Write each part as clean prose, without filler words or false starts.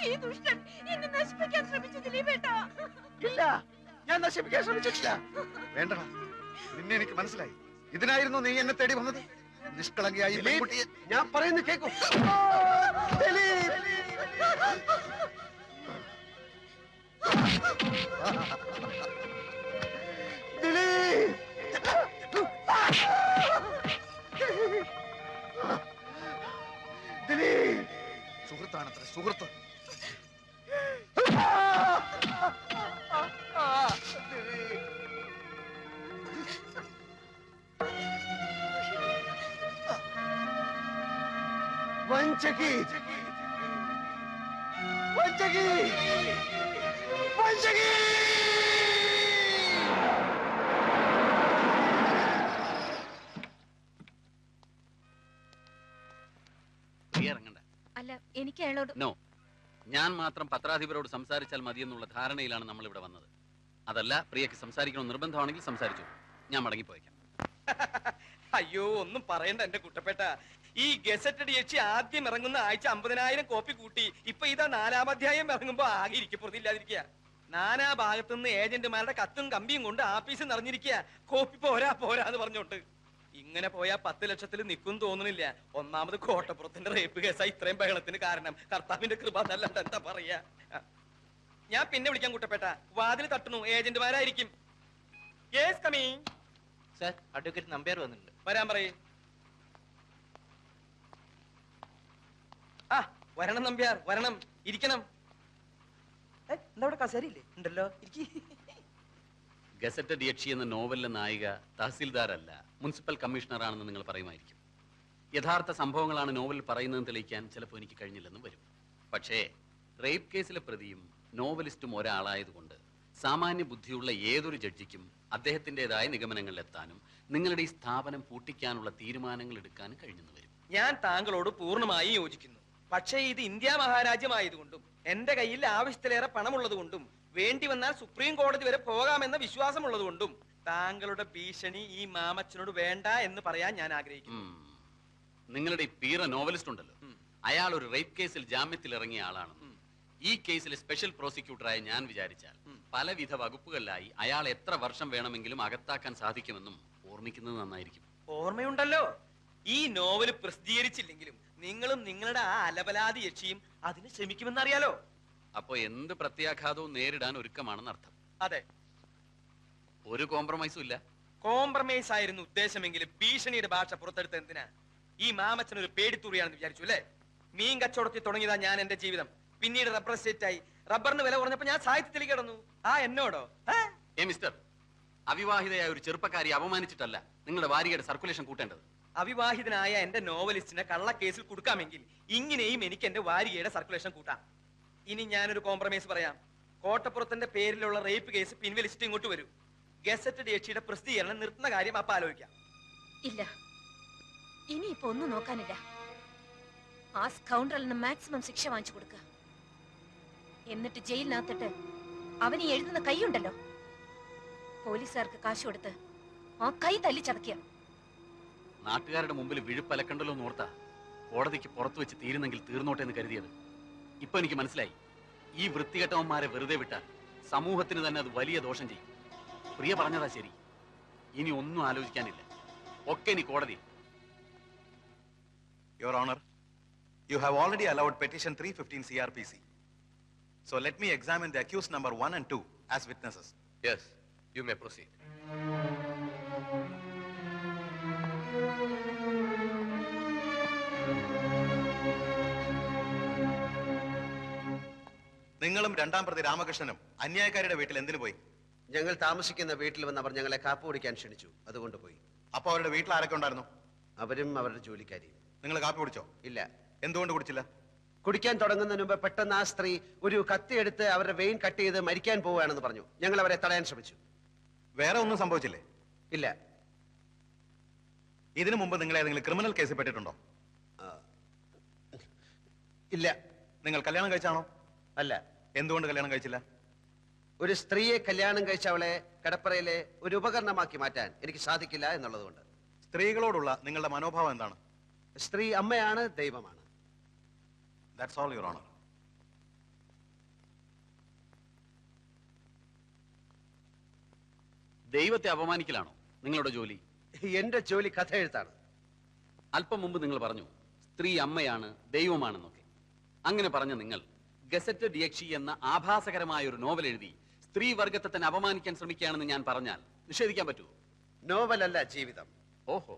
ഈ ദുഷ്ടൻ എന്നെ നശിപ്പിക്കാൻ ശ്രമിച്ചു ദിലീപേട്ട. ഇല്ല, ഞാൻ നശിപ്പിക്കാൻ ശ്രമിച്ചിട്ടില്ല. വേണ്ടടാ, നിന്നെ എനിക്ക് മനസ്സിലായി. ഇതിനായിരുന്നു നീ എന്നെ തേടി വന്നത്. നിഷ്കളങ്കയായി പെൺകുട്ടിയെ ഞാൻ പറയുന്നത് കേൾക്കൂ. സുഹൃത്താണത്ര, സുഹൃത്ത്. വഞ്ചകി, വഞ്ചകി, വഞ്ചകി. അല്ല, എനിക്ക് അയാളോട് നോ. ഞാൻ മാത്രം പത്രാധിപരോട് സംസാരിച്ചാൽ മതിയെന്നുള്ള ധാരണയിലാണ് നമ്മൾ ഇവിടെ വന്നത്. അതല്ല, പ്രിയക്ക് സംസാരിക്കണം നിർബന്ധമാണെങ്കിൽ സംസാരിച്ചു. ഞാൻ മടങ്ങിപ്പോയേക്കാം. അയ്യോ, ഒന്നും പറയണ്ട എന്റെ കുട്ടപ്പേട്ട. ഈ ഗസറ്റഡ് യക്ഷി ആദ്യം ഇറങ്ങുന്ന ആഴ്ച 50,000 കോപ്പി കൂട്ടി. ഇപ്പൊ ഇതാ 4-ാം അധ്യായം ഇറങ്ങുമ്പോ ആകെ ഇരിക്കപ്പെടുന്നില്ലാതിരിക്കുക. നാനാ ഭാഗത്തുനിന്ന് ഏജന്റുമാരുടെ കത്തും കമ്പിയും കൊണ്ട് ആഫീസ് നിറഞ്ഞിരിക്കുക. കോപ്പി പോരാ പോരാന്ന് പറഞ്ഞോട്ട്. ഇങ്ങനെ പോയാ 10 ലക്ഷത്തിൽ നിൽക്കും തോന്നുന്നില്ല. ഒന്നാമത് കോട്ടപ്പുറത്തിന്റെ റേപ്പ് കേസാ ഇത്രയും ബഹളത്തിന് കാരണം. കർത്താവിന്റെ കൃപ എന്നല്ലാണ്ട് എന്താ പറയാ. ഞാൻ പിന്നെ വിളിക്കാൻ കുട്ടപ്പേട്ട. വാതിൽ തട്ടുന്നു, ഏജന്റുമാരായിരിക്കും. Yes, coming. Sir, advocate Nambiar വന്നിട്ടുണ്ട്. വരാൻ പറയേ. ആ, വരണം നമ്പ്യാർ, വരണം. ഇരിക്കണം. എന്താ ഇവിടെ കസേരയില്ലേ? ഉണ്ടല്ലോ, ഗസറ്റഡ് യക്ഷി എന്ന നോവലിലെ നായിക തഹസിൽദാരല്ല, മുനിസിപ്പൽ കമ്മീഷണറാണെന്ന് നിങ്ങൾ പറയുമായിരിക്കും. യഥാർത്ഥ സംഭവങ്ങളാണ് നോവലിൽ പറയുന്നതെന്ന് തെളിയിക്കാൻ ചിലപ്പോൾ എനിക്ക് കഴിഞ്ഞില്ലെന്നും വരും. പക്ഷേ റേപ്പ് കേസിലെ പ്രതിയും നോവലിസ്റ്റും ഒരാളായതുകൊണ്ട് സാമാന്യ ബുദ്ധിയുള്ള ഏതൊരു ജഡ്ജിക്കും അദ്ദേഹത്തിൻ്റെതായ നിഗമനങ്ങളിലെത്താനും നിങ്ങളുടെ ഈ സ്ഥാപനം പൂട്ടിക്കാനുള്ള തീരുമാനങ്ങൾ എടുക്കാനും കഴിഞ്ഞെന്ന് വരും. ഞാൻ താങ്കളോട് പൂർണ്ണമായി യോജിക്കുന്നു. പക്ഷേ ഇത് ഇന്ത്യ മഹാരാജ്യമായതുകൊണ്ടും എന്റെ കയ്യിൽ ആവശ്യത്തിലേറെ പണമുള്ളത് കൊണ്ടും വേണ്ടി വന്നാൽ സുപ്രീം കോടതി വരെ പോകാമെന്ന വിശ്വാസമുള്ളത് കൊണ്ടും താങ്കളുടെ ഭീഷണി ഈ മാമച്ചനോട് വേണ്ട എന്ന് പറയാൻ ഞാൻ ആഗ്രഹിക്കുന്നു. നിങ്ങളുടെ ഈ പീറ നോവലിസ്റ്റ് ഉണ്ടല്ലോ, അയാൾ ഒരു റേപ്പ് കേസിൽ ജാമ്യത്തിൽ ഇറങ്ങിയ ആളാണെന്നും ഈ കേസിലെ സ്പെഷ്യൽ പ്രോസിക്യൂട്ടറായി ഞാൻ വിചാരിച്ചാൽ പലവിധ വകുപ്പുകളിലായി അയാൾ എത്ര വർഷം വേണമെങ്കിലും അകത്താക്കാൻ സാധിക്കുമെന്നും ഓർമ്മിക്കുന്നത് നന്നായിരിക്കും. ഓർമ്മയുണ്ടല്ലോ. ഈ നോവല് പ്രസിദ്ധീകരിച്ചില്ലെങ്കിലും നിങ്ങളും നിങ്ങളുടെ ആ അലപലാതി യക്ഷിയും അതിന് ശ്രമിക്കുമെന്നറിയാലോ. അപ്പോ എന്ത് പ്രത്യാഘാതവും നേരിടാൻ ഒരുക്കമാണെന്ന് അർത്ഥം. അതെ, ഒരു കോംപ്രമൈസും ഇല്ല. കോംപ്രമൈസ് ആയിരുന്നു ഉദ്ദേശമെങ്കിലും ഭീഷണിയുടെ ഭാഷ പുറത്തെടുത്ത എന്തിനാ? ഈ മാമച്ചൻ ഒരു പേടിത്തൂറിയാണെന്ന് വിചാരിച്ചു അല്ലേ? മീൻ കച്ചവടത്തിൽ തുടങ്ങിയതാ ഞാൻ എന്റെ ജീവിതം. പിന്നീട് റബ്ബർ എസ്റ്റേറ്റ് ആയി. റബ്ബറിന് വില കുറഞ്ഞപ്പോ ഞാൻ സാഹിത്യത്തിലേക്ക് കിടന്നു. ആ എന്നോടോ? മിസ്റ്റർ, അവിവാഹിതയായ ഒരു ചെറുപ്പക്കാരി അപമാനിച്ചിട്ടല്ല നിങ്ങളുടെ വാരികയുടെ സർക്കുലേഷൻ കൂട്ടേണ്ടത്. അവിവാഹിതനായ എന്റെ നോവലിസ്റ്റിനെ കള്ളക്കേസിൽ കൊടുക്കാമെങ്കിൽ ഇങ്ങനെയും എനിക്ക് എന്റെ വാരികയുടെ സർക്കുലേഷൻ കൂട്ടാം. ഇനി ഞാനൊരു കോംപ്രമൈസ് പറയാം. കോട്ടപ്പുറത്തിന്റെ പേരിലുള്ള റേപ്പ് കേസ് പിൻവലിച്ചിട്ട് ഇങ്ങോട്ട് വരൂ. ഗസറ്റഡ് യക്ഷിയുടെ പ്രസിദ്ധീകരണം നിർത്തുന്ന കാര്യം അപ്പൊ ആലോചിക്കാം. ഇല്ല, ഇനിയിപ്പോ ഒന്നും നോക്കാനില്ല. ആ സ്കൗണ്ടറിന് മാക്സിമം ശിക്ഷ വാങ്ങിച്ചു കൊടുക്കുക. എന്നിട്ട് ജയിലിനകത്തിട്ട് അവന് എഴുതുന്ന കൈയുണ്ടല്ലോ, പോലീസുകാർക്ക് കാശ് കൊടുത്ത് ആ കൈ തല്ലി ചതക്കുക. നാട്ടുകാരുടെ മുമ്പിൽ വിഴുപ്പലക്കണ്ടല്ലോ എന്നോർത്താ കോടതിക്ക് പുറത്തു വെച്ച് തീരുന്നെങ്കിൽ തീർന്നോട്ടെ എന്ന് കരുതിയത്. ഇപ്പൊ എനിക്ക് മനസ്സിലായി, ഈ വൃത്തികെട്ടവന്മാരെ വെറുതെ വിട്ടാൽ സമൂഹത്തിന് തന്നെ അത് വലിയ ദോഷം ചെയ്യും. പ്രിയ പറഞ്ഞതാ ശരി. ഇനി ഒന്നും ആലോചിക്കാനില്ല, ഒക്കെ ഇനി കോടതി. Your Honor, you have already allowed petition 315 CRPC. So let me examine the accused number 1 and 2 as witnesses. Yes, you may proceed. നിങ്ങളും രണ്ടാം പ്രതി രാമകൃഷ്ണനും അന്യായക്കാരുടെ വീട്ടിൽ എന്തിനു പോയി? ഞങ്ങൾ താമസിക്കുന്ന വീട്ടിൽ വന്ന് അവർ ഞങ്ങളെ കാപ്പ് കുടിക്കാൻ ക്ഷണിച്ചു, അതുകൊണ്ട് പോയി. അപ്പൊ അവരുടെ വീട്ടിൽ ആരൊക്കെ ഉണ്ടായിരുന്നു? അവരും അവരുടെ ജോലിക്കാരിയും. നിങ്ങൾ കാപ്പി കുടിച്ചോ? ഇല്ല. എന്തുകൊണ്ട് കുടിച്ചില്ല? കുടിക്കാൻ തുടങ്ങുന്നതിന് മുമ്പ് പെട്ടെന്ന് ആ സ്ത്രീ ഒരു കത്തിയെടുത്ത് അവരുടെ വെയിൻ കട്ട് ചെയ്ത് മരിക്കാൻ പോവുകയാണെന്ന് പറഞ്ഞു. ഞങ്ങൾ അവരെ തടയാൻ ശ്രമിച്ചു. വേറെ ഒന്നും സംഭവിച്ചില്ലേ? ഇല്ല. ഇതിനു മുമ്പ് നിങ്ങൾ ഏതെങ്കിലും ക്രിമിനൽ കേസിൽ പെട്ടിട്ടുണ്ടോ? ഇല്ല. നിങ്ങൾ കല്യാണം കഴിച്ചാണോ? അല്ല. എന്തുകൊണ്ട് കല്യാണം കഴിച്ചില്ല? ഒരു സ്ത്രീയെ കല്യാണം കഴിച്ചവളെ കടപ്പറയിലെ ഒരു ഉപകരണമാക്കി മാറ്റാൻ എനിക്ക് സാധിക്കില്ല എന്നുള്ളതുകൊണ്ട്. സ്ത്രീകളോടുള്ള നിങ്ങളുടെ മനോഭാവം എന്താണ്? സ്ത്രീ അമ്മയാണ്, ദൈവമാണ്. That's all, Your Honor. ദൈവത്തെ അപമാനിക്കലാണോ നിങ്ങളുടെ ജോലി? എന്റെ ജോലി കഥ എഴുത്താണ്. അല്പം മുമ്പ് നിങ്ങൾ പറഞ്ഞു സ്ത്രീ അമ്മയാണ്, ദൈവമാണെന്നൊക്കെ. അങ്ങനെ പറഞ്ഞ നിങ്ങൾ ഗസറ്റഡ് യക്ഷി എന്ന ആഭാസകരമായ ഒരു നോവൽ എഴുതി സ്ത്രീ വർഗത്തെ തന്നെ അപമാനിക്കാൻ ശ്രമിക്കുകയാണെന്ന് ഞാൻ പറഞ്ഞാൽ നിഷേധിക്കാൻ പറ്റുമോ? നോവലല്ല, ജീവിതം. ഓഹോ,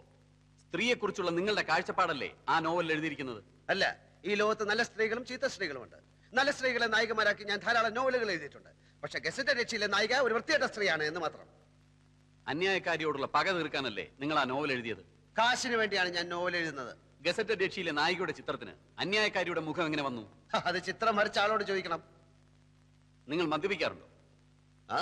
സ്ത്രീയെക്കുറിച്ചുള്ള നിങ്ങളുടെ കാഴ്ചപ്പാടല്ലേ ആ നോവൽ എഴുതിയിരിക്കുന്നത്? അല്ല, ഈ ലോകത്ത് നല്ല സ്ത്രീകളും ചീത്ത സ്ത്രീകളുമുണ്ട്. നല്ല സ്ത്രീകളെ നായികമാരാക്കി ഞാൻ ധാരാളം നോവലുകൾ എഴുതിയിട്ടുണ്ട്. പക്ഷെ ഗസറ്റഡ് യക്ഷിയിലെ നായിക ഒരു വൃത്തികെട്ട സ്ത്രീയാണ് എന്ന് മാത്രം. അന്യായക്കാരിയോടുള്ള പക തീർക്കാനല്ലേ നിങ്ങൾ ആ നോവൽ എഴുതിയത്? കാശിന് വേണ്ടിയാണ് ഞാൻ നോവൽ എഴുതുന്നത്. ഗസറ്റഡ് യക്ഷിയിലെ നായികയുടെ ചിത്രത്തിന് അന്യായക്കാരിയുടെ മുഖം എങ്ങനെ വന്നു? അത് ചിത്രം വരച്ച ആളോട് ചോദിക്കണം. നിങ്ങൾ മദ്യപിക്കാറുണ്ടോ? ആ,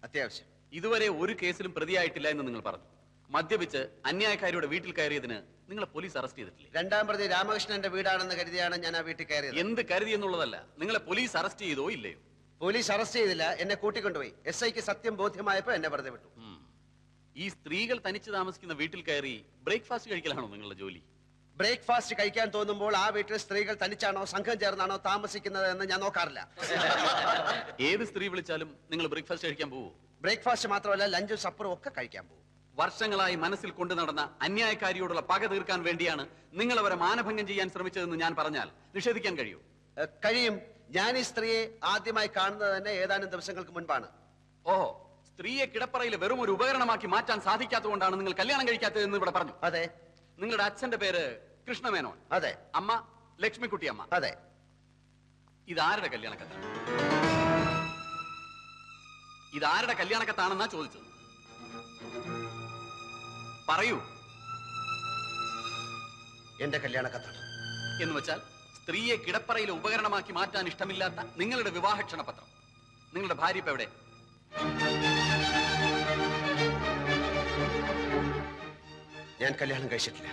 അത്യാവശ്യം. ഇതുവരെ ഒരു കേസിലും പ്രതിയായിട്ടില്ല എന്ന് നിങ്ങൾ പറഞ്ഞു. മദ്യപിച്ച് അന്യായക്കാരിയുടെ വീട്ടിൽ കയറിയതിന് നിങ്ങളെ പോലീസ് അറസ്റ്റ് ചെയ്തിട്ടില്ലേ? രണ്ടാം പ്രതി രാമകൃഷ്ണന്റെ വീടാണെന്ന് കരുതിയാണ് ഞാൻ ആ വീട്ടിൽ കയറിയത്. എന്ത് കരുതി എന്നുള്ളതല്ല, നിങ്ങളെ പോലീസ് അറസ്റ്റ് ചെയ്തോ ഇല്ലയോ? പോലീസ് അറസ്റ്റ് ചെയ്തില്ല, എന്നെ കൂട്ടിക്കൊണ്ടുപോയി. SIക്ക് സത്യം ബോധ്യമായപ്പോ എന്നെ വെറുതെ വിട്ടു. ഈ സ്ത്രീകൾ തനിച്ച് താമസിക്കുന്ന വീട്ടിൽ കയറി ബ്രേക്ക്ഫാസ്റ്റ് കഴിക്കലാണോ നിങ്ങളുടെ ജോലി? ബ്രേക്ക്ഫാസ്റ്റ് കഴിക്കാൻ തോന്നുമ്പോൾ ആ വീട്ടിൽ സ്ത്രീകൾ തനിച്ചാണോ സംഘം ചേർന്നാണോ താമസിക്കുന്നത് എന്ന് ഞാൻ നോക്കാറില്ല. ഏത് സ്ത്രീ വിളിച്ചാലും നിങ്ങൾ ബ്രേക്ക്ഫാസ്റ്റ് കഴിക്കാൻ പോവോ? ബ്രേക്ക്ഫാസ്റ്റ് മാത്രമല്ല, ലഞ്ചും സപ്പറും ഒക്കെ കഴിക്കാൻ പോകും. വർഷങ്ങളായി മനസ്സിൽ കൊണ്ടു നടന്ന അന്യായക്കാരിയോടുള്ള പക തീർക്കാൻ വേണ്ടിയാണ് നിങ്ങൾ അവരെ മാനഭംഗം ചെയ്യാൻ ശ്രമിച്ചതെന്ന് ഞാൻ പറഞ്ഞാൽ നിഷേധിക്കാൻ കഴിയൂ? കഴിയും. ഞാൻ ഈ സ്ത്രീയെ ആദ്യമായി കാണുന്നത് തന്നെ ഏതാനും ദിവസങ്ങൾക്ക് മുൻപാണ്. ഓഹോ, സ്ത്രീയെ കിടപ്പറയിൽ വെറും ഒരു ഉപകരണമാക്കി മാറ്റാൻ സാധിക്കാത്തതുകൊണ്ടാണ് നിങ്ങൾ കല്യാണം കഴിക്കാത്തതെന്ന് ഇവിടെ പറഞ്ഞു. അതെ. നിങ്ങളുടെ അച്ഛന്റെ പേര് കൃഷ്ണമേനോൻ. അതെ. അമ്മ ലക്ഷ്മിക്കുട്ടി അമ്മ. അതെ. ഇതാരുടെ കല്യാണക്കത്താണ്? ഇതാരുടെ കല്യാണക്കത്താണെന്നാ ചോദിച്ചത്. പറയൂ. എന്റെ കല്യാണക്കത്താണ്. എന്ന് വെച്ചാൽ സ്ത്രീയെ കിടപ്പറയിലെ ഉപകരണമാക്കി മാറ്റാൻ ഇഷ്ടമില്ലാത്ത നിങ്ങളുടെ വിവാഹ ക്ഷണപത്രം. നിങ്ങളുടെ ഭാര്യ ഇപ്പൊ എവിടെ? ഞാൻ കല്യാണം കഴിച്ചിട്ടില്ല.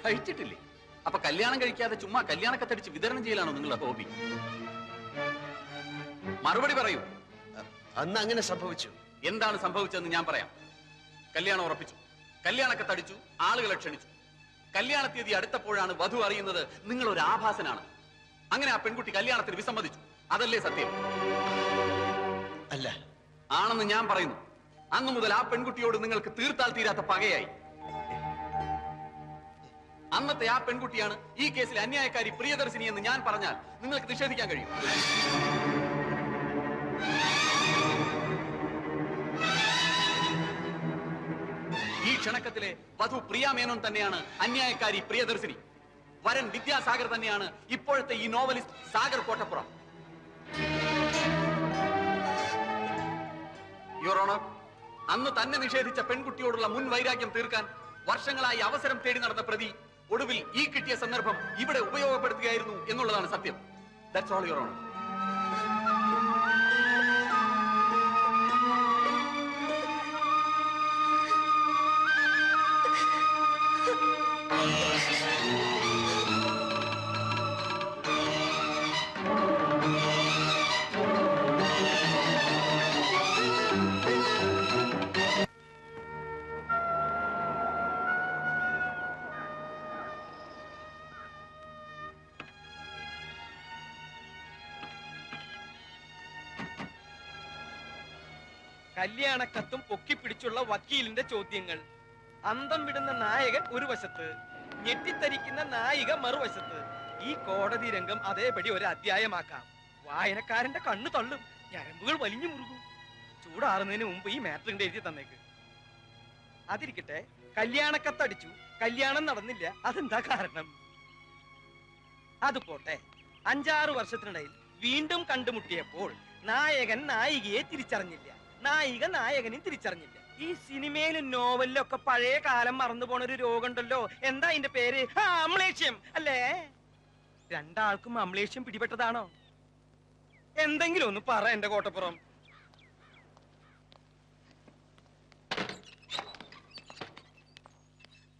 കഴിച്ചിട്ടില്ലേ? അപ്പൊ കല്യാണം കഴിക്കാതെ ചുമ്മാ കല്യാണക്കത്തടിച്ച് വിതരണം ചെയ്യലാണോ നിങ്ങളുടെ ഹോബി? മറുപടി പറയൂ. അന്ന് അങ്ങനെ സംഭവിച്ചു. എന്താണ് സംഭവിച്ചതെന്ന് ഞാൻ പറയാം. കല്യാണം ഉറപ്പിച്ചു, കല്യാണക്കത്തടിച്ചു, ആളുകളെ ക്ഷണിച്ചു. കല്യാണ തീയതി അടുത്തപ്പോഴാണ് വധു അറിയുന്നത് നിങ്ങൾ ഒരു ആഭാസനാണ്. അങ്ങനെ ആ പെൺകുട്ടി കല്യാണത്തിന് വിസമ്മതിച്ചു. അതല്ലേ സത്യം? അല്ല. ആണെന്ന് ഞാൻ പറയുന്നു. അന്നു മുതൽ ആ പെൺകുട്ടിയോട് നിങ്ങൾക്ക് തീർത്താൽ തീരാത്ത പകയായി. അന്നത്തെ ആ പെൺകുട്ടിയാണ് ഈ കേസിലെ അന്യായക്കാരി പ്രിയദർശിനി എന്ന് ഞാൻ പറഞ്ഞാൽ നിങ്ങൾക്ക് നിഷേധിക്കാൻ കഴിയും? ഈ ക്ഷണക്കത്തിലെ വധു പ്രിയ മേനോൻ തന്നെയാണ് അന്യായക്കാരി പ്രിയദർശിനി. വരൻ വിദ്യാസാഗർ തന്നെയാണ് ഇപ്പോഴത്തെ ഈ novelist Sagar Kottappuram. Your honour, അന്ന് തന്നെ നിഷേധിച്ച പെൺകുട്ടിയോടുള്ള മുൻ വൈരാഗ്യം തീർക്കാൻ വർഷങ്ങളായി അവസരം തേടി നടന്ന പ്രതി ഒടുവിൽ ഈ കിട്ടിയ സന്ദർഭം ഇവിടെ ഉപയോഗപ്പെടുത്തുകയായിരുന്നു എന്നുള്ളതാണ് സത്യം. That's all your honour. കല്യാണക്കത്തും പൊക്കിപ്പിടിച്ചുള്ള വക്കീലിന്റെ ചോദ്യങ്ങൾ, അന്തം വിടുന്ന നായകൻ ഒരു വശത്ത്, ഞെട്ടിത്തരിക്കുന്ന നായിക മറുവശത്ത്. ഈ കോടതി രംഗം അതേപടി ഒരു അധ്യായമാക്കാം. വായനക്കാരന്റെ കണ്ണു തള്ളും, ഞരമ്പുകൾ വലിഞ്ഞു മുറുകും. ചൂടാറുന്നതിന് മുമ്പ് ഈ മാറ്ററിന്റെ എഴുതി തന്നേക്ക്. അതിരിക്കട്ടെ, കല്യാണക്കത്തടിച്ചു, കല്യാണം നടന്നില്ല, അതെന്താ കാരണം? അത് പോട്ടെ, 5-6 വർഷത്തിനിടയിൽ വീണ്ടും കണ്ടുമുട്ടിയപ്പോൾ നായകൻ നായികയെ തിരിച്ചറിഞ്ഞില്ല, നായിക നായകനെ തിരിച്ചറിഞ്ഞില്ല. ഈ സിനിമയിലും നോവലിലും ഒക്കെ പഴയ കാലം മറന്നു പോണ ഒരു രോഗമുണ്ടല്ലോ, എന്താ അതിന്റെ പേര്? അമ്ലേഷ്യം അല്ലേ? രണ്ടാൾക്കും അമ്ലേഷ്യം പിടിപെട്ടതാണോ? എന്തെങ്കിലും ഒന്ന് പറ എന്റെ കോട്ടപ്പുറം.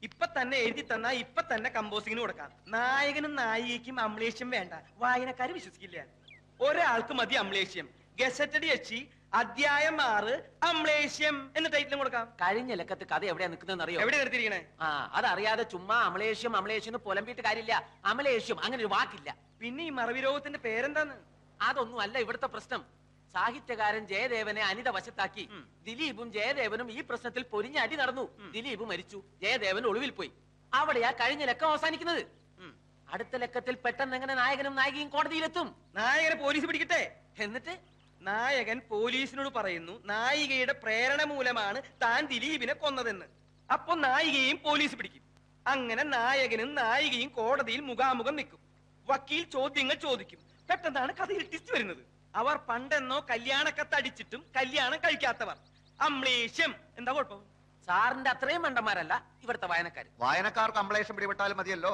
ഇപ്പൊ തന്നെ എഴുതി തന്നാ ഇപ്പൊ തന്നെ കമ്പോസിങ്ങിന് കൊടുക്കാം. നായകനും നായികയ്ക്കും അമ്ലേഷ്യം വേണ്ട, വായനക്കാര് വിശ്വസിക്കില്ല. ഒരാൾക്ക് മതി അമ്ലേഷ്യം. ഗസറ്റഡ് യക്ഷി അധ്യായം 6 അമ്ലേഷ്യം എന്ന ടൈറ്റിലും കൊടുക്കാം. കഴിഞ്ഞ ലക്കത്ത് കഥ എവിടെയാ നിൽക്കുന്നതെന്ന് അറിയോ? എവിടെ നിർത്തിയിരിക്കണേ? ആ അതറിയാതെ ചുമ്മാ അമലേഷ്യം എന്ന് പുലമ്പിയിട്ട് കാര്യമില്ല. അമലേഷ്യം അങ്ങനെ ഒരു വാക്കില്ല. പിന്നെ ഈ മറവി രോഗത്തിന്റെ പേരെന്താന്ന്? അതൊന്നും അല്ല ഇവിടുത്തെ പ്രശ്നം. സാഹിത്യകാരൻ ജയദേവനെ അനിത വശത്താക്കി ദിലീപും ജയദേവനും ഈ പ്രശ്നത്തിൽ പൊരിഞ്ഞ അടി നടന്നു. ദിലീപ് മരിച്ചു, ജയദേവൻ ഒളിവിൽ പോയി. അവിടെയാ കഴിഞ്ഞ ലക്കം അവസാനിക്കുന്നത്. അടുത്ത ലക്കത്തിൽ പെട്ടെന്ന് എങ്ങനെ നായകനും നായികയും കോടതിയിലെത്തും? നായകനെ പോലീസ് പിടിക്കട്ടെ. എന്നിട്ട് നായകൻ പോലീസിനോട് പറയുന്നു നായികയുടെ പ്രേരണ മൂലമാണ് താൻ ദിലീപിനെ കൊന്നതെന്ന്. അപ്പൊ നായികയും പോലീസ് പിടിക്കും. അങ്ങനെ നായകനും നായികയും കോടതിയിൽ മുഖാമുഖം നിൽക്കും. വക്കീൽ ചോദ്യങ്ങൾ ചോദിക്കും. പെട്ടെന്നാണ് കഥയിൽ ടിസ്റ്റ് വരുന്നത്. അവർ പണ്ടെന്നോ കല്യാണക്കത്തടിച്ചിട്ടും കല്യാണം കഴിക്കാത്തവർ. അമ്ലേഷ്യം. എന്താ കുഴപ്പം? സാറിന്റെ അത്രയും മണ്ടന്മാരല്ല ഇവിടുത്തെ വായനക്കാർ. വായനക്കാർക്ക് അമ്പളേഷം പിടിപെട്ടാലും മതിയല്ലോ.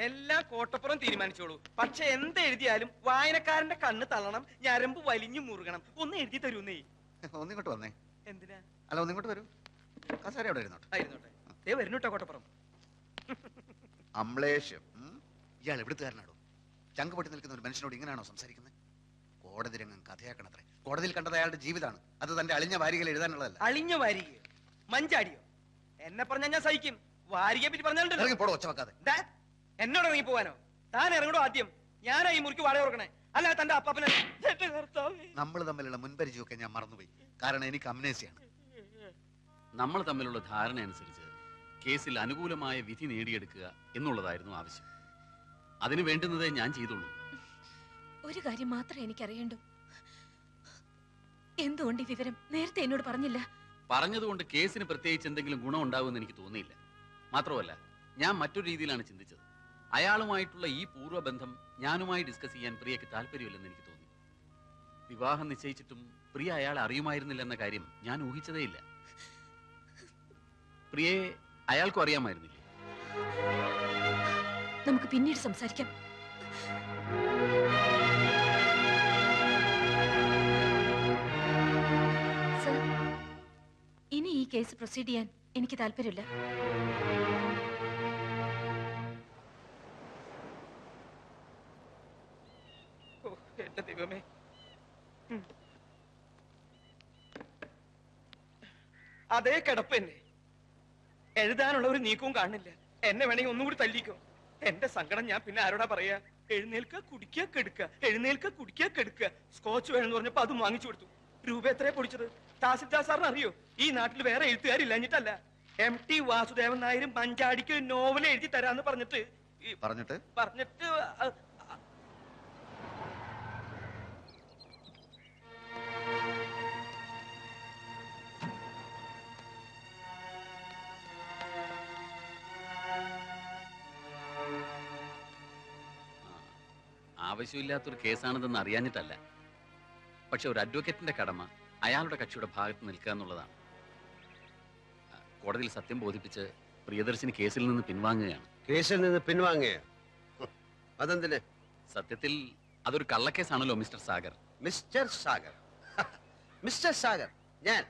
എല്ലാം കോട്ടപ്പുറം തീരുമാനിച്ചോളൂ. പക്ഷെ എന്തെഴുതിയാലും വായനക്കാരന്റെ കണ്ണ് തള്ളണം, ഞരമ്പ് വലിഞ്ഞു മുറുകണം. ഒന്ന് എഴുതി തരൂന്നേ. ഒന്നിങ്ങോട്ട് വന്നേ. എന്തിനാ? അല്ല ഒന്നിങ്ങോട്ട് വരൂ. കസേര എവിടെ ഇരുന്നോട്ടെ. ആയിരുന്നോട്ടെ. ദേ വരുന്നുട്ടോ കോട്ടപ്പുറം. അമ്ലേഷ്യം. ഇയാൾ എവിടുത്തുകാരനാടോ? ചങ്ക് പൊട്ടി നിൽക്കുന്ന ഒരു മനുഷ്യനോട് ഇങ്ങനെയാണോ സംസാരിക്കുന്നത്? കോടതി രംഗം കഥയാക്കണത്രേ. കോടതിയിൽ കണ്ടത് അയാളുടെ ജീവിതമാണ്. അത് തന്റെ അളിഞ്ഞ വാരികയിൽ എഴുതാനുള്ളതല്ല. അളിഞ്ഞ വാരിക? മഞ്ചാടിയോ? എന്നെ പറഞ്ഞാൽ ഞാൻ സഹിക്കും. വാരികയെ പറ്റി പറഞ്ഞാൽ ഇറങ്ങി പോടോ, ഒച്ച വെക്കാതെ. എന്നോട് ഇറങ്ങി പോവാനോ? താൻ ഇറങ്ങണോ ആദ്യം? ഞാനായി മുറിക്ക് വാടക കൊടുക്കണേ. അല്ല തന്റെ അപ്പാപ്പനെ. നമ്മൾ തമ്മിലുള്ള മുൻപരിചയമൊക്കെ ഞാൻ മറന്നുപോയി. കാരണം എനിക്ക് അമ്നേസിയാണ്. നമ്മൾ തമ്മിലുള്ള ധാരണ അനുസരിച്ച് കേസിൽ അനുകൂലമായ വിധി നേടിയെടുക്കുക എന്നുള്ളതായിരുന്നു ആവശ്യം. അതിനു വേണ്ടുന്നതേ ഞാൻ ചെയ്തുള്ളൂ. ഒരു കാര്യം മാത്രമേ എനിക്കറിയണ്ടൂ. എന്തുകൊണ്ട് ഈ വിവരം നേരത്തെ എന്നോട് പറഞ്ഞില്ല? പറഞ്ഞതുകൊണ്ട് കേസിന് പ്രത്യേകിച്ച് എന്തെങ്കിലും ഗുണം ഉണ്ടാവുമെന്ന് എനിക്ക് തോന്നിയില്ല. മാത്രമല്ല, ഞാൻ മറ്റൊരു രീതിയിലാണ് ചിന്തിച്ചത്. അയാളുമായിട്ടുള്ള ഈ പൂർവ്വബന്ധം ഞാനുമായി ഡിസ്കസ് ചെയ്യാൻ പ്രിയക്ക് താല്പര്യമില്ലെന്ന് എനിക്ക് തോന്നി. വിവാഹം നിശ്ചയിച്ചിട്ടും പ്രിയ അയാളെ അറിയുമായിരുന്നില്ലെന്ന കാര്യം ഞാൻ ഊഹിച്ചതേയില്ല. പ്രിയയെ അയാൾക്കും അറിയാമായിരുന്നില്ലേ? നമുക്ക് പിന്നീട് സംസാരിക്കാം. സർ, ഇനി ഈ കേസ് പ്രൊസീഡ് ചെയ്യാൻ എനിക്ക് താല്പര്യമില്ല. എന്റെ ദൈവമേ. അതേ കിടപ്പ് തന്നെ. എഴുതാനുള്ള ഒരു നീക്കവും കാണുന്നില്ല. എന്നെ വേണമെങ്കിൽ ഒന്നും കൂടി തല്ലിക്കോ. എന്റെ സങ്കടം ഞാൻ പിന്നെ ആരോടാ പറയാ? എഴുന്നേൽക്ക കുടിക്കുക കെടുക്കുക, എഴുന്നേൽക്ക കുടിക്കുക കെടുക്കുക. സ്കോച്ച് വേണമെന്ന് പറഞ്ഞപ്പോ അതും വാങ്ങിച്ചു കൊടുത്തു. രൂപ എത്രയാ പൊടിച്ചത്? താസിൽദാർ സാറിന് അറിയോ? ഈ നാട്ടിൽ വേറെ എഴുത്തുകാരില്ലഞ്ഞിട്ടല്ല. MT വാസുദേവൻ നായരും മഞ്ചാടിക്ക് ഒരു നോവൽ എഴുതി തരാന്ന് പറഞ്ഞിട്ട് ആവശ്യമില്ലാത്തൊരു കേസാണിതെന്ന് അറിയാഞ്ഞിട്ടല്ല. പക്ഷെ ഒരു അഡ്വക്കേറ്റിന്റെ കടമ അയാളുടെ കക്ഷിയുടെ ഭാഗത്ത് നിൽക്കുക എന്നുള്ളതാണ്. കോടതിയിൽ സത്യം ബോധിപ്പിച്ച് പ്രിയദർശിനി കേസിൽ നിന്ന് പിൻവാങ്ങുകയാണ്. കേസിൽ നിന്ന് പിൻവാങ്ങുക? അതെന്തിന്? സത്യത്തിൽ അതൊരു കള്ളക്കേസാണല്ലോ mister Sagar. Mister Sagar? Mister Sagar ഞാൻ?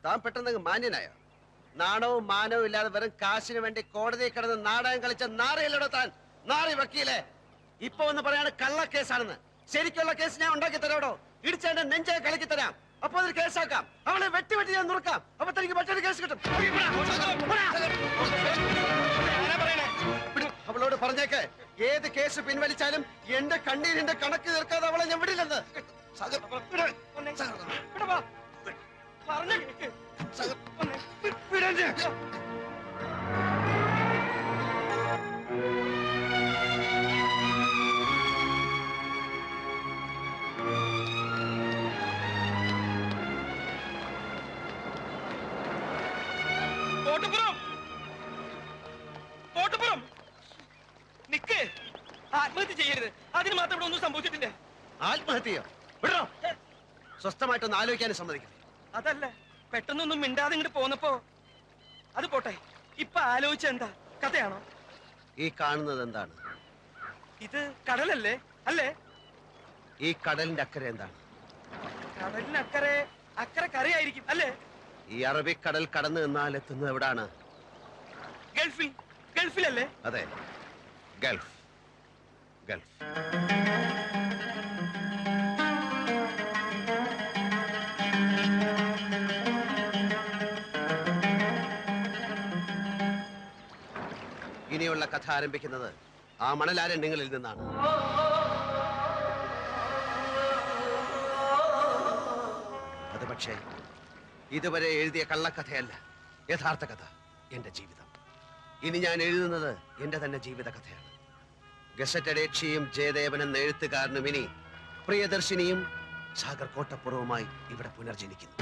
താൻ പെട്ടെന്ന് മാന്യനായോ? നാണവും മാനവും ഇല്ലാതെ വെറും കാശിന് വേണ്ടി കോടതിയിൽ കിടന്ന് നാടകം കളിച്ച നാറിയല്ലോടോ താൻ? നാറി വക്കീലേ, ഇപ്പൊ ഒന്ന് പറയാണ് കള്ളക്കേസാണെന്ന്. ശരിക്കുള്ള കേസ് ഞാൻ ഉണ്ടാക്കി തരാടോ. ഇടിച്ചതിന്റെ നെഞ്ചെ കളിക്കി തരാം. അപ്പൊ അതൊരു കേസാക്കാം. അവളെ വെട്ടി ഞാൻ നുറുക്കാം. അപ്പൊ തനിക്ക് മറ്റൊരു കേസ് കിട്ടും. അവളോട് പറഞ്ഞേക്ക്, ഏത് കേസ് പിൻവലിച്ചാലും എന്റെ കണ്ണീരിന്റെ കണക്ക് തീർക്കാതെ അവളെ ഞാൻ വിടില്ലെന്ന്. നിക്ക്, ആത്മഹത്യ ചെയ്യരുത്. അതിന് മാത്രം ഇവിടെ ഒന്നും സംഭവിച്ചിട്ടില്ല. ആത്മഹത്യയോ? വിടോ. സ്വസ്ഥമായിട്ടൊന്ന് ആലോചിക്കാനും സമ്മതിക്കില്ല. അതല്ല, പെട്ടെന്നൊന്നും മിണ്ടാതെ ഇങ്ങോട്ട് പോന്നപ്പോ. അത് പോട്ടെ, ഇപ്പൊ ആലോചിച്ച എന്താ? കഥയാണോ? ഈ കാണുന്നത് എന്താണ്? ഇത് കടലല്ലേ? അല്ലേ? ഈ കടലിന്റെ അക്കരെ എന്താണ്? കടലിനക്കരെ അക്കരെ കരയായിരിക്കും അല്ലേ? ഈ അറബിക്കടൽ കടന്നു നിന്നാൽ എത്തുന്നത് എവിടാണ്? ഗൾഫിലല്ലേ? അതെ, ഗൾഫ്. ഗൾഫ്. ഇനിയുള്ള കഥ ആരംഭിക്കുന്നത് ആ മണലാരണ്യങ്ങളിൽ നിന്നാണ്. അത് പക്ഷേ ഇതുവരെ എഴുതിയ കള്ളക്കഥയല്ല, യഥാർത്ഥ കഥ, എന്റെ ജീവിതം. ഇനി ഞാൻ എഴുതുന്നത് എന്റെ തന്നെ ജീവിത കഥയാണ്. ഗസറ്റഡ് യക്ഷിയും ജയദേവൻ എന്ന എഴുത്തുകാരനും ഇനി പ്രിയദർശിനിയും സാഗർ കോട്ടപ്പുറവുമായി ഇവിടെ പുനർജനിക്കുന്നു.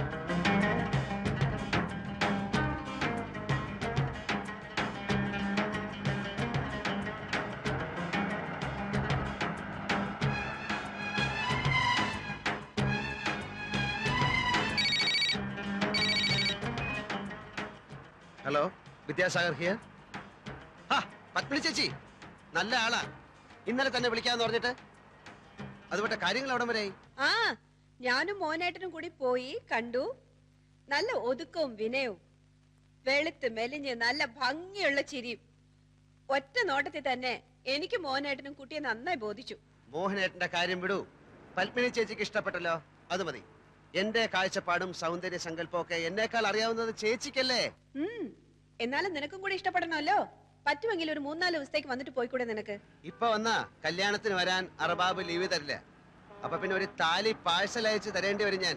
Hello, Vidyasagar here. പത്മിനി ചേച്ചി നല്ല ആളാ. ഇന്നലെ തന്നെ വിളിക്കാന്ന് പറഞ്ഞിട്ട് അതുപോലെ കാര്യങ്ങൾ അവിടം വരെ. ആ, ഞാനും മോനേട്ടനും കൂടി പോയി കണ്ടു. നല്ല ഒതുക്കവും വിനയവും, വെളുത്ത് മെലിഞ്ഞ് നല്ല ഭംഗിയുള്ള ചിരിയും. ഒറ്റ നോട്ടത്തിൽ തന്നെ എനിക്ക് മോനേട്ടനും കുട്ടിയെ നന്നായി ബോധിച്ചു. മോഹനേട്ടന്റെ കാര്യം വിടൂ. പത്മിനി ചേച്ചിക്ക് ഇഷ്ടപ്പെട്ടല്ലോ, അത് മതി. എന്റെ കാഴ്ചപ്പാടും സൗന്ദര്യ സങ്കല്പവും ഒക്കെ എന്നേക്കാൾ അറിയാവുന്നത് ചേച്ചിക്കല്ലേ. എന്നാലും നിനക്കും കൂടി ഇഷ്ടപ്പെടണമല്ലോ. പറ്റുമെങ്കിൽ ഒരു 3-4 ദിവസത്തേക്ക് വന്നിട്ട് പോയിക്കൂടെ നിനക്ക്? ഇപ്പൊ വന്നാ കല്യാണത്തിന് വരാൻ അറബാബ് ലീവ് തരില്ല. അപ്പൊ പിന്നെ ഒരു താലി പാഴ്സൽ അയച്ച് തരേണ്ടി വരും ഞാൻ.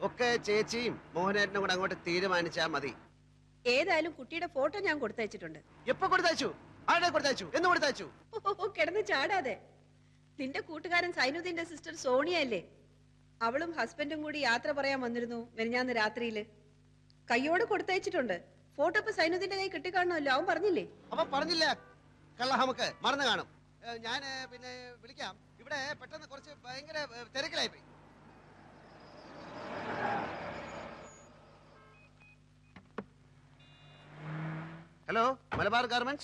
ഒക്കെ ചേച്ചിയും മോഹനേട്ടനും കൂടെ അങ്ങോട്ട് തീരുമാനിച്ചാ മതി. ഏതായാലും കുട്ടിയുടെ ഫോട്ടോ ഞാൻ കൊടുത്തയച്ചിട്ടുണ്ട്. എപ്പോ കൊടുത്തയച്ചു? ആരുടെ കൊടുത്തയച്ചു? എന്ന് കൊടുത്തയച്ചു? കിടന്ന് ചാടാതെ. നിന്റെ കൂട്ടുകാരൻ സൈനുദ്ദീന്റെ സിസ്റ്റർ സോണിയ അല്ലേ? അവളും ഹസ്ബൻഡും കൂടി യാത്ര പറയാൻ വന്നിരുന്നു മെനിഞ്ഞാന്ന് രാത്രിയില്. കയ്യോട് കൊടുത്തയച്ചിട്ടുണ്ട്. ഫോട്ടോ ഇപ്പൊ സൈനുദ്ദീന്റെ കൈ കിട്ടിക്കാണല്ലോ. അവൻ പറഞ്ഞില്ലേ? അവൻ പറഞ്ഞില്ല. കള്ള നമുക്ക് മറന്നു കാണും. ഞാൻ പിന്നെ വിളിക്കാം. ഇവിടെ പെട്ടെന്ന് കുറച്ച് ഭയങ്കര തിരക്കിലായി പോയി. Hello, Malabar garments.